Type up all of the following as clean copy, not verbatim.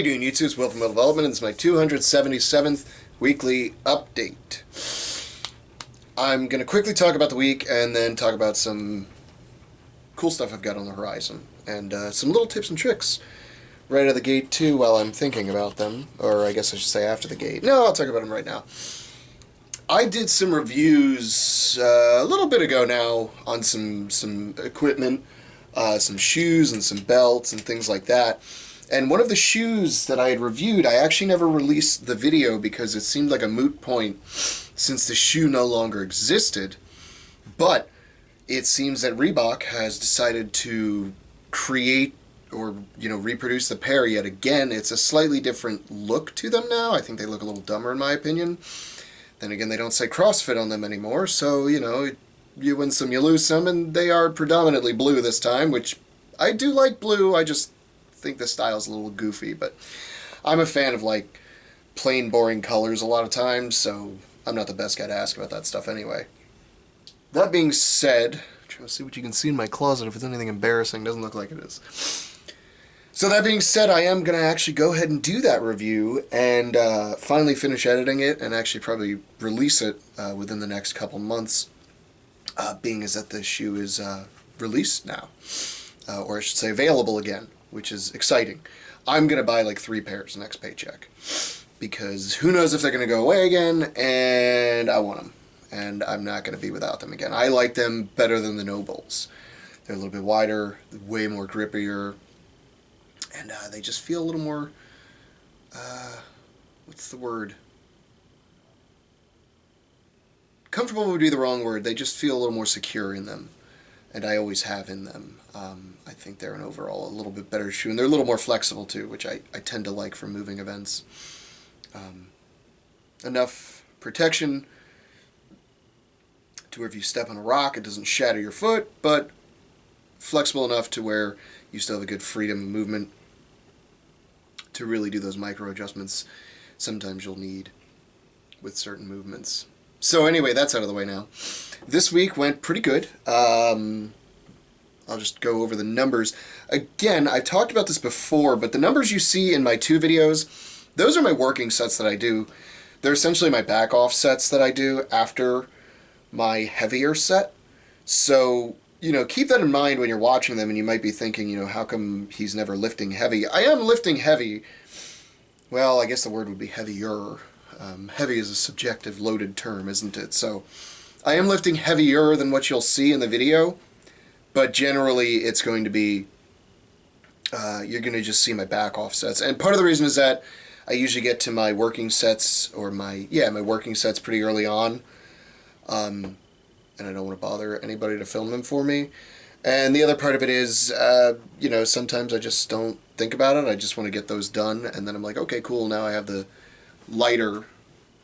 you doing, YouTube? It's Will from Will Development, and this is my 277th weekly update. I'm going to quickly talk about the week and then talk about some cool stuff I've got on the horizon, and some little tips and tricks right out of the gate, too, while I'm thinking about them. Or I guess I should say after the gate. No, I'll talk about them right now. I did some reviews a little bit ago now on some equipment, some shoes and some belts and things like that. And one of the shoes that I had reviewed, I actually never released the video because it seemed like a moot point since the shoe no longer existed. But it seems that Reebok has decided to create or, reproduce the pair yet again. It's a slightly different look to them now. I think they look a little dumber in my opinion. Then again, they don't say CrossFit on them anymore, so, you win some, you lose some, and they are predominantly blue this time, which I do like blue. I just think the style's a little goofy, but I'm a fan of, plain, boring colors a lot of times, so I'm not the best guy to ask about that stuff anyway. That being said, I'm trying to see what you can see in my closet. If it's anything embarrassing, doesn't look like it is. So that being said, I am going to actually go ahead and do that review and finally finish editing it and actually probably release it within the next couple months, being as that the shoe is released now, or I should say available again, which is exciting. I'm going to buy 3 pairs next paycheck because who knows if they're going to go away again, and I want them, and I'm not going to be without them again. I like them better than the Nobles. They're a little bit wider, way more grippier, and they just feel a little more, what's the word? Comfortable would be the wrong word. They just feel a little more secure in them, and I always have in them. I think they're an overall a little bit better shoe, and they're a little more flexible too, which I tend to like for moving events. Enough protection to where if you step on a rock it doesn't shatter your foot, but flexible enough to where you still have a good freedom of movement to really do those micro adjustments sometimes you'll need with certain movements. So anyway, that's out of the way now. This week went pretty good. I'll just go over the numbers. Again, I talked about this before, but the numbers you see in my 2 videos, those are my working sets that I do. They're essentially my back off sets that I do after my heavier set. So, keep that in mind when you're watching them, and you might be thinking, how come he's never lifting heavy? I am lifting heavy. Well, I guess the word would be heavier. Heavy is a subjective, loaded term, isn't it? So I am lifting heavier than what you'll see in the video, but generally it's going to be, you're going to just see my back off sets. And part of the reason is that I usually get to my working sets, or my working sets pretty early on, and I don't want to bother anybody to film them for me. And the other part of it is, sometimes I just don't think about it. I just want to get those done, and then I'm like, okay, cool, now I have the lighter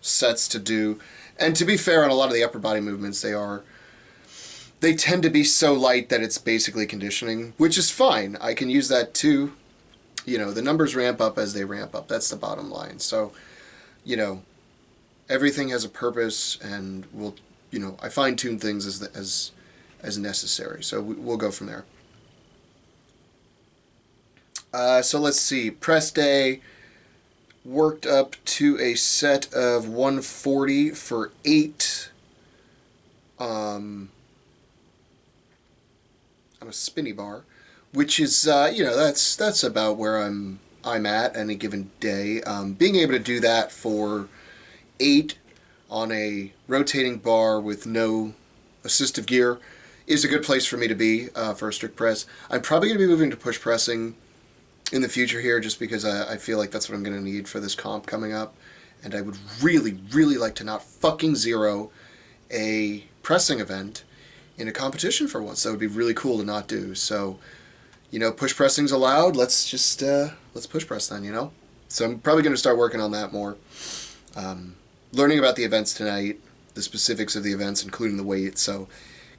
sets to do. And to be fair, on a lot of the upper body movements, they tend to be so light that it's basically conditioning, which is fine. I can use that too. The numbers ramp up as they ramp up. That's the bottom line. So, everything has a purpose, and I fine-tune things as necessary. So we'll go from there. So let's see. Press day worked up to a set of 140 for 8 on a spinny bar, which is that's about where I'm at any given day. Being able to do that for 8 on a rotating bar with no assistive gear is a good place for me to be for a strict press. I'm probably going to be moving to push pressing in the future here, just because I feel like that's what I'm going to need for this comp coming up, and I would really, really like to not fucking zero a pressing event in a competition for once. That would be really cool to not do. So, push pressing's allowed. Let's just let's push press then. So I'm probably going to start working on that more. Learning about the events tonight, the specifics of the events, including the weight. So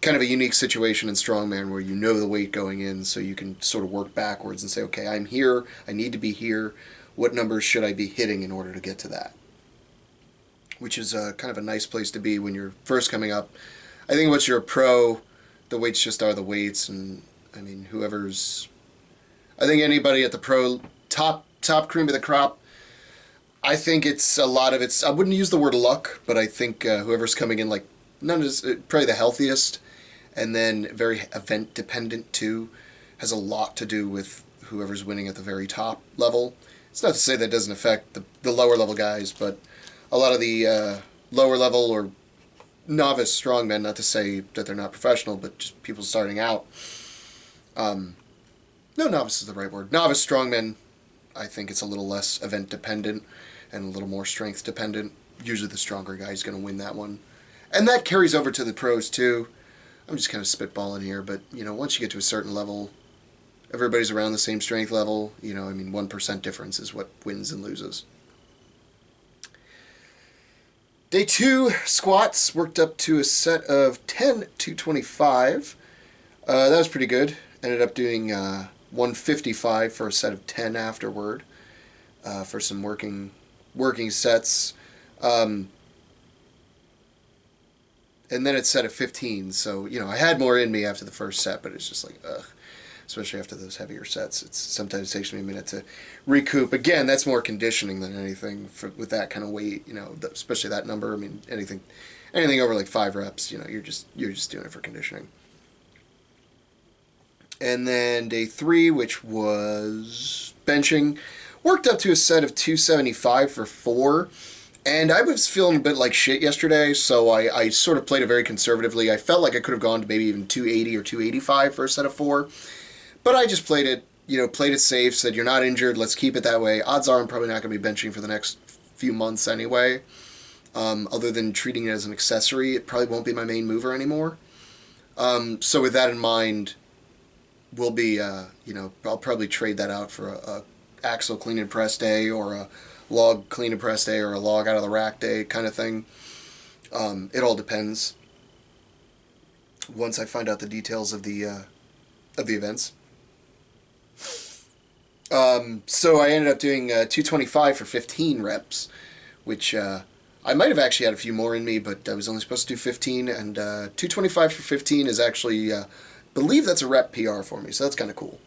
kind of a unique situation in strongman where you know the weight going in, so you can sort of work backwards and say, okay, I'm here, I need to be here, what numbers should I be hitting in order to get to that? Which is kind of a nice place to be when you're first coming up. I think once you're a pro, the weights just are the weights, and I mean, I think anybody at the pro top top cream of the crop. I think it's a lot of it's. I wouldn't use the word luck, but I think whoever's coming in like none is probably the healthiest, and then very event dependent too, has a lot to do with whoever's winning at the very top level. It's not to say that doesn't affect the lower level guys, but a lot of the lower level or novice strongmen, not to say that they're not professional, but just people starting out. No, novice is the right word. Novice strongmen, I think it's a little less event dependent and a little more strength dependent. Usually the stronger guy is going to win that one. And that carries over to the pros too. I'm just kind of spitballing here, but once you get to a certain level, everybody's around the same strength level. 1% difference is what wins and loses. Day 2, squats, worked up to a set of 10 225. That was pretty good. Ended up doing 155 for a set of 10 afterward, for some working sets. And then it's set of 15, so, I had more in me after the first set, but it's just like, ugh. Especially after those heavier sets. Sometimes takes me a minute to recoup. Again, that's more conditioning than anything with that kind of weight, especially that number. I mean, anything over like 5 reps, you're just doing it for conditioning. And then day 3, which was benching, worked up to a set of 275 for 4. And I was feeling a bit like shit yesterday, so I sort of played it very conservatively. I felt like I could have gone to maybe even 280 or 285 for a set of 4. But I just played it safe, said you're not injured, let's keep it that way. Odds are I'm probably not going to be benching for the next few months anyway. Other than treating it as an accessory, it probably won't be my main mover anymore. So with that in mind, we'll be, I'll probably trade that out for a axle clean and press day or a log clean and press day or a log out of the rack day kind of thing. It all depends once I find out the details of the events. So I ended up doing 225 for 15 reps, which I might have actually had a few more in me, but I was only supposed to do 15, and 225 for 15 is actually, I believe that's a rep PR for me, so that's kind of cool.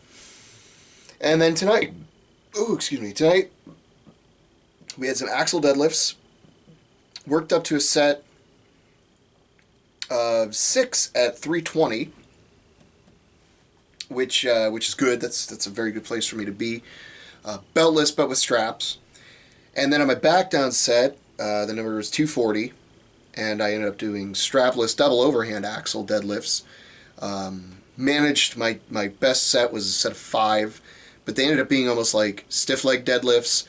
And then tonight, we had some axle deadlifts, worked up to a set of 6 at 320, which is good. That's a very good place for me to be. Beltless, but with straps. And then on my back down set, the number was 240, and I ended up doing strapless double overhand axle deadlifts. Managed my best set was a set of 5, but they ended up being almost like stiff leg deadlifts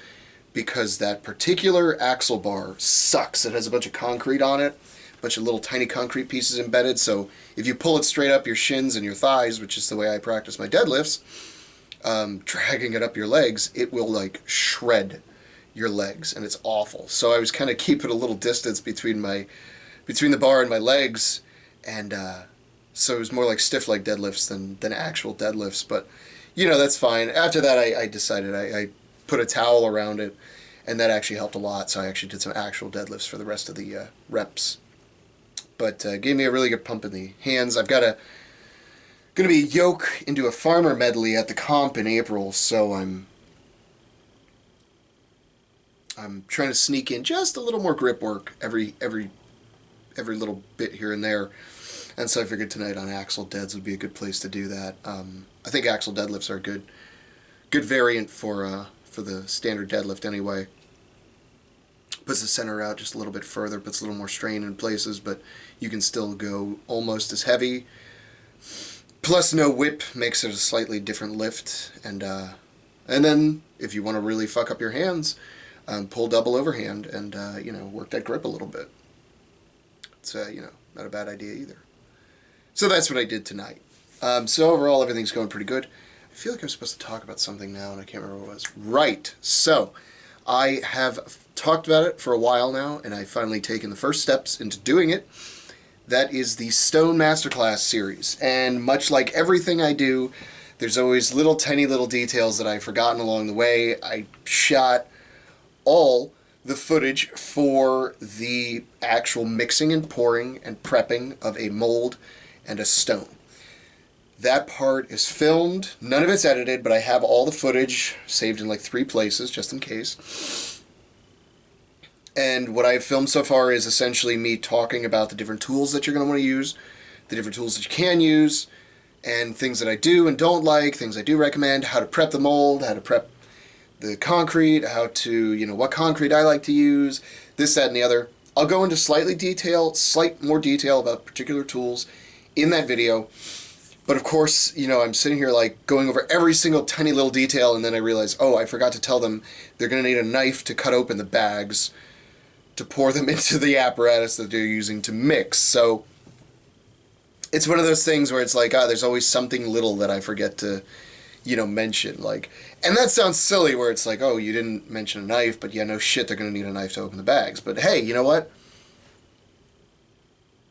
because that particular axle bar sucks. It has a bunch of concrete on it. Bunch of little tiny concrete pieces embedded, so if you pull it straight up your shins and your thighs, which is the way I practice my deadlifts, dragging it up your legs, it will like shred your legs, and it's awful. So I was kind of keeping a little distance between the bar and my legs, and so it was more like stiff leg deadlifts than actual deadlifts, but that's fine. After that I decided I put a towel around it, and that actually helped a lot, so I actually did some actual deadlifts for the rest of the reps. But gave me a really good pump in the hands. I've got going to be yoke into a farmer medley at the comp in April, so I'm trying to sneak in just a little more grip work every little bit here and there. And so I figured tonight on axle deads would be a good place to do that. I think axle deadlifts are a good variant for the standard deadlift anyway. Puts the center out just a little bit further, puts a little more strain in places, but you can still go almost as heavy. Plus no whip makes it a slightly different lift, and then if you want to really fuck up your hands, pull double overhand and work that grip a little bit. It's not a bad idea either. So that's what I did tonight. So overall everything's going pretty good. I feel like I'm supposed to talk about something now and I can't remember what it was. Right. So I have talked about it for a while now, and I've finally taken the first steps into doing it. That is the Stone Masterclass series. And much like everything I do, there's always tiny little details that I've forgotten along the way. I shot all the footage for the actual mixing and pouring and prepping of a mold and a stone. That part is filmed. None of it's edited, but I have all the footage saved in like 3 places, just in case. And what I've filmed so far is essentially me talking about the different tools that you're going to want to use, the different tools that you can use, and things that I do and don't like, things I do recommend, how to prep the mold, how to prep the concrete, how to, what concrete I like to use, this, that, and the other. I'll go into slight more detail about particular tools in that video. But of course, I'm sitting here like going over every single tiny little detail, and then I realize, oh, I forgot to tell them they're going to need a knife to cut open the bags to pour them into the apparatus that they're using to mix. So it's one of those things where it's like, there's always something little that I forget to, mention. And that sounds silly where it's like, oh, you didn't mention a knife, but yeah, no shit, they're going to need a knife to open the bags. But hey, you know what?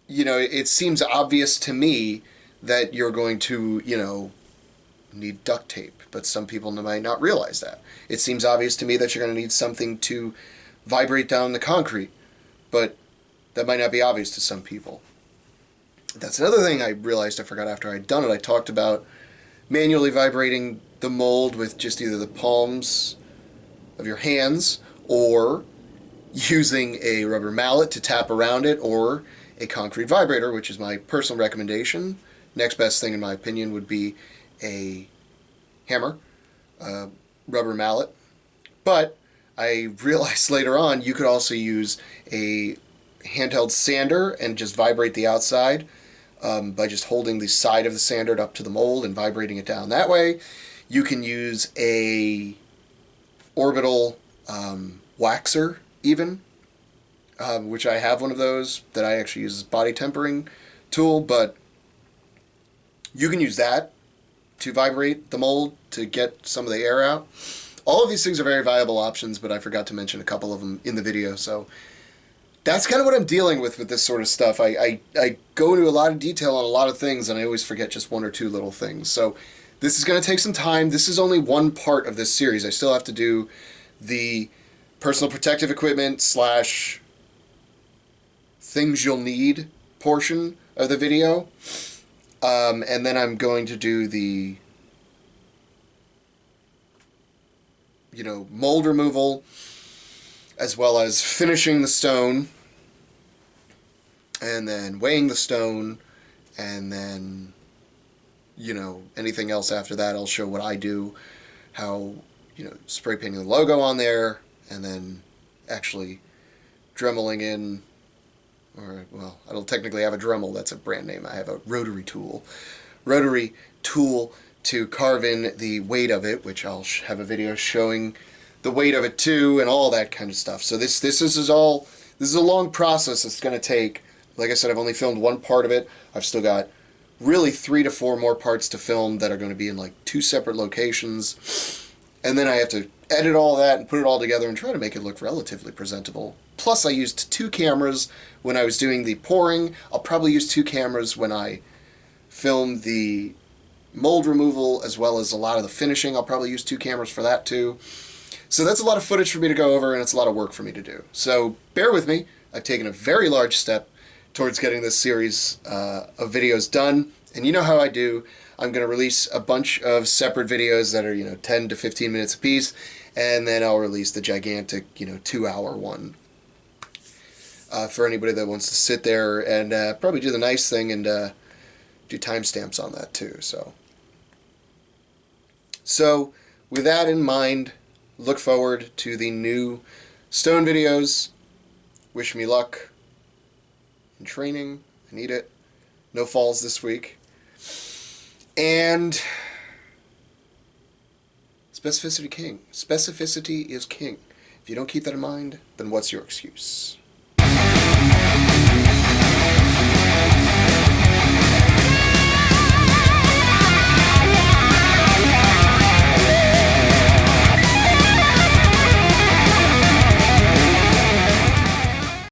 It seems obvious to me that you're going to, need duct tape, but some people might not realize that. It seems obvious to me that you're going to need something to vibrate down the concrete, but that might not be obvious to some people. That's another thing I realized I forgot after I'd done it. I talked about manually vibrating the mold with just either the palms of your hands or using a rubber mallet to tap around it or a concrete vibrator, which is my personal recommendation. Next best thing in my opinion would be a hammer, rubber mallet. But I realized later on you could also use a handheld sander and just vibrate the outside by just holding the side of the sander up to the mold and vibrating it down that way. You can use a orbital waxer even, which I have one of those that I actually use as a body tempering tool, but you can use that to vibrate the mold to get some of the air out. All of these things are very viable options, but I forgot to mention a couple of them in the video, so that's kind of what I'm dealing with this sort of stuff. I go into a lot of detail on a lot of things, and I always forget just 1 or 2 little things. So this is going to take some time. This is only one part of this series. I still have to do the personal protective equipment / things you'll need portion of the video. And then I'm going to do the, mold removal, as well as finishing the stone, and then weighing the stone, and then, anything else after that. I'll show what I do, how, spray painting the logo on there, and then actually dremeling in, I don't technically have a Dremel, that's a brand name. I have a rotary tool to carve in the weight of it, which I'll have a video showing the weight of it too, and all that kind of stuff. So this is a long process. It's going to take, like I said, I've only filmed one part of it. I've still got really 3 to 4 more parts to film that are going to be in like 2 separate locations, and then I have to edit all that and put it all together and try to make it look relatively presentable. Plus, I used 2 cameras when I was doing the pouring. I'll probably use 2 cameras when I film the mold removal, as well as a lot of the finishing. I'll probably use 2 cameras for that too. So that's a lot of footage for me to go over, and it's a lot of work for me to do. So bear with me. I've taken a very large step towards getting this series of videos done. And you know how I do. I'm going to release a bunch of separate videos that are, 10 to 15 minutes apiece, and then I'll release the gigantic, 2-hour one. For anybody that wants to sit there and probably do the nice thing and do timestamps on that too. So with that in mind, look forward to the new stone videos. Wish me luck in training. I need it. No falls this week. And specificity king. Specificity is king. If you don't keep that in mind, then what's your excuse?